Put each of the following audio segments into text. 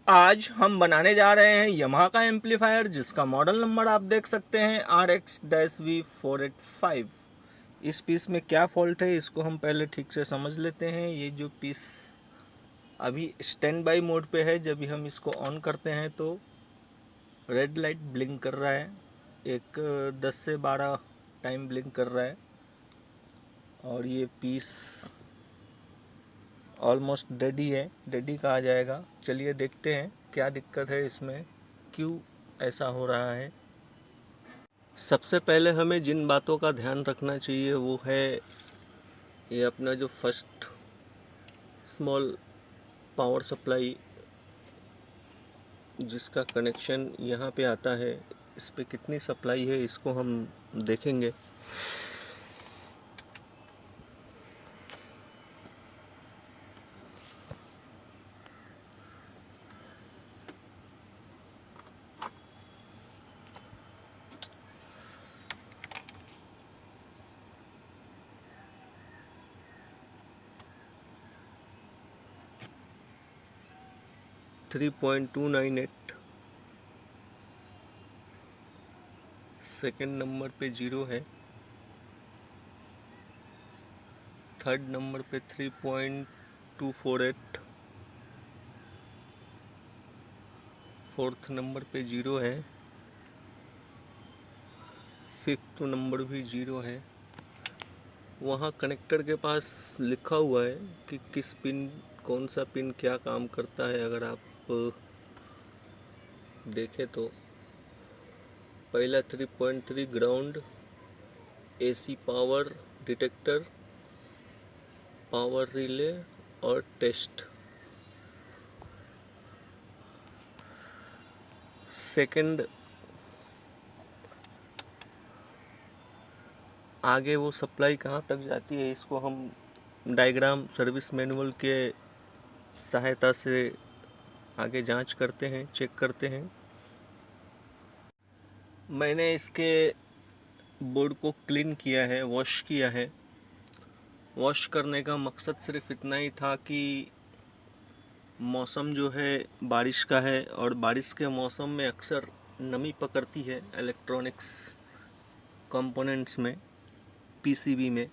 आज हम बनाने जा रहे हैं यमाहा का एम्पलीफायर जिसका मॉडल नंबर आप देख सकते हैं RX-V485। इस पीस में क्या फॉल्ट है इसको हम पहले ठीक से समझ लेते हैं। ये जो पीस अभी स्टैंड बाई मोड पे है, जब भी हम इसको ऑन करते हैं तो रेड लाइट ब्लिंक कर रहा है, एक 10 से 12 टाइम ब्लिंक कर रहा है। और ये पीस ऑलमोस्ट डेड ही है, डेड ही कहा जाएगा। चलिए देखते हैं क्या दिक्कत है इसमें, क्यों ऐसा हो रहा है। सबसे पहले हमें जिन बातों का ध्यान रखना चाहिए वो है ये अपना जो फर्स्ट स्मॉल पावर सप्लाई जिसका कनेक्शन यहाँ पे आता है, इस पे कितनी सप्लाई है इसको हम देखेंगे। थ्री 3.298 सेकेंड नंबर पे 0 है, थर्ड नंबर पे 3.248, फोर्थ नंबर पे 0 है, फिफ्थ नंबर भी 0 है। वहाँ कनेक्टर के पास लिखा हुआ है कि किस पिन, कौन सा पिन क्या काम करता है। अगर आप देखें तो पहला 3.3 ground, AC power detector, power relay और टेस्ट। सेकंड आगे वो सप्लाई कहाँ तक जाती है इसको हम डायग्राम सर्विस मैनुअल के सहायता से आगे जांच करते हैं, चेक करते हैं। मैंने इसके बोर्ड को क्लीन किया है, वॉश किया है। वॉश करने का मकसद सिर्फ इतना ही था कि मौसम जो है बारिश का है और बारिश के मौसम में अक्सर नमी पकड़ती है इलेक्ट्रॉनिक्स कंपोनेंट्स में, पीसीबी में।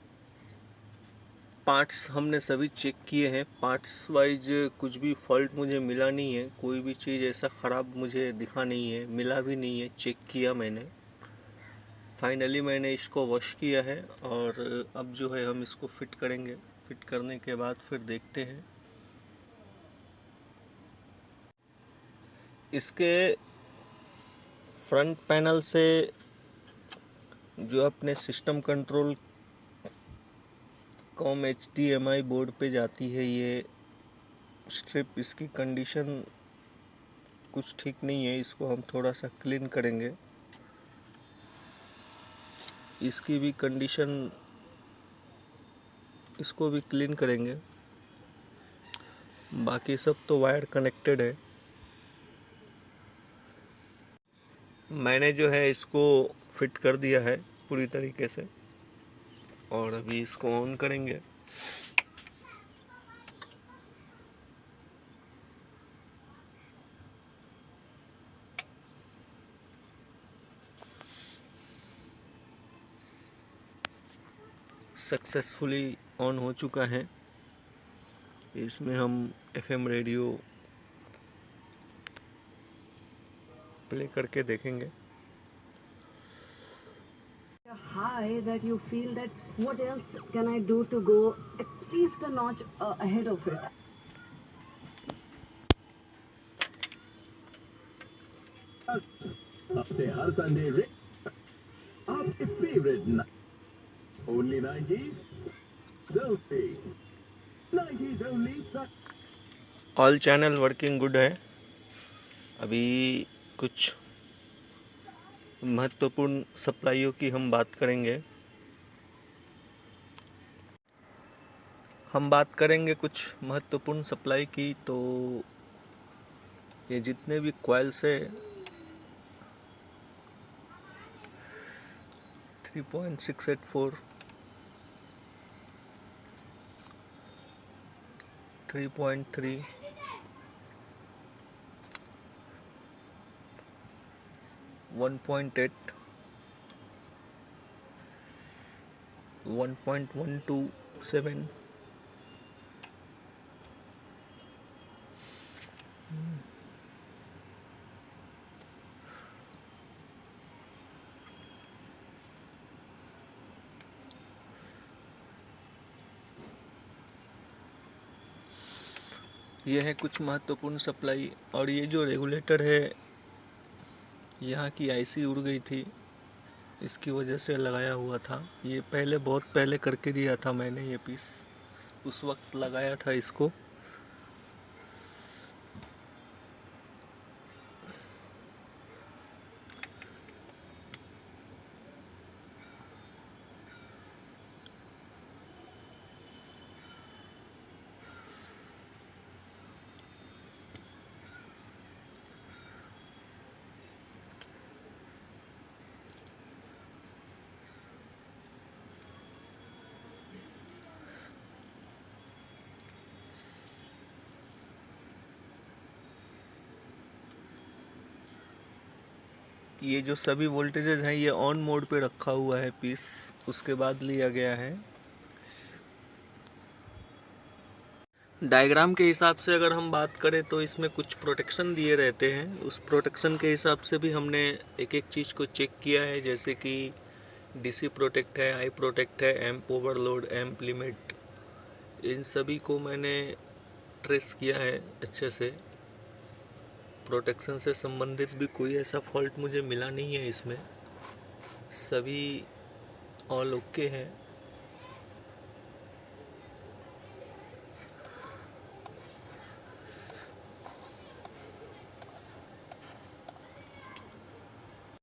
पार्ट्स हमने सभी चेक किए हैं, पार्ट्स वाइज कुछ भी फॉल्ट मुझे मिला नहीं है, कोई भी चीज़ ऐसा ख़राब मुझे दिखा नहीं है, मिला भी नहीं है, चेक किया मैंने। फाइनली मैंने इसको वॉश किया है और अब जो है हम इसको फिट करेंगे। फिट करने के बाद फिर देखते हैं। इसके फ्रंट पैनल से जो अपने system control com HDMI board पे जाती है ये स्ट्रिप, इसकी कंडीशन कुछ ठीक नहीं है, इसको हम थोड़ा सा क्लीन करेंगे। इसकी भी कंडीशन, इसको भी क्लीन करेंगे। बाकी सब तो वायर कनेक्टेड है। मैंने जो है इसको फिट कर दिया है पूरी तरीके से और अभी इसको ऑन करेंगे। सक्सेसफुली ऑन हो चुका है। इसमें हम FM रेडियो प्ले करके देखेंगे। High that you feel that what else can I do to go at least a notch ahead of it. हफ्ते हर संडे आपके favourite only 90s only. All channel working good है। अभी कुछ महत्वपूर्ण सप्लाइयों की हम बात करेंगे। कुछ महत्वपूर्ण सप्लाई की। तो ये जितने भी कॉइल्स है 3.684, 3.3, 1.8, 1.127, ये है कुछ महत्वपूर्ण सप्लाई। और ये जो रेगुलेटर है, यहाँ की आईसी उड़ गई थी, इसकी वजह से लगाया हुआ था। ये पहले बहुत पहले करके दिया था मैंने ये पीस, उस वक्त लगाया था इसको। ये जो सभी वोल्टेजेस हैं ये ऑन मोड पे रखा हुआ है पीस, उसके बाद लिया गया है। डायग्राम के हिसाब से अगर हम बात करें तो इसमें कुछ प्रोटेक्शन दिए रहते हैं, उस प्रोटेक्शन के हिसाब से भी हमने एक एक चीज़ को चेक किया है, जैसे कि डीसी प्रोटेक्ट है, आई प्रोटेक्ट है, एम्प ओवरलोड, एम्प लिमिट, इन सभी को मैंने ट्रेस किया है अच्छे से। प्रोटेक्शन से संबंधित भी कोई ऐसा फॉल्ट मुझे मिला नहीं है इसमें, सभी ऑल ओके है।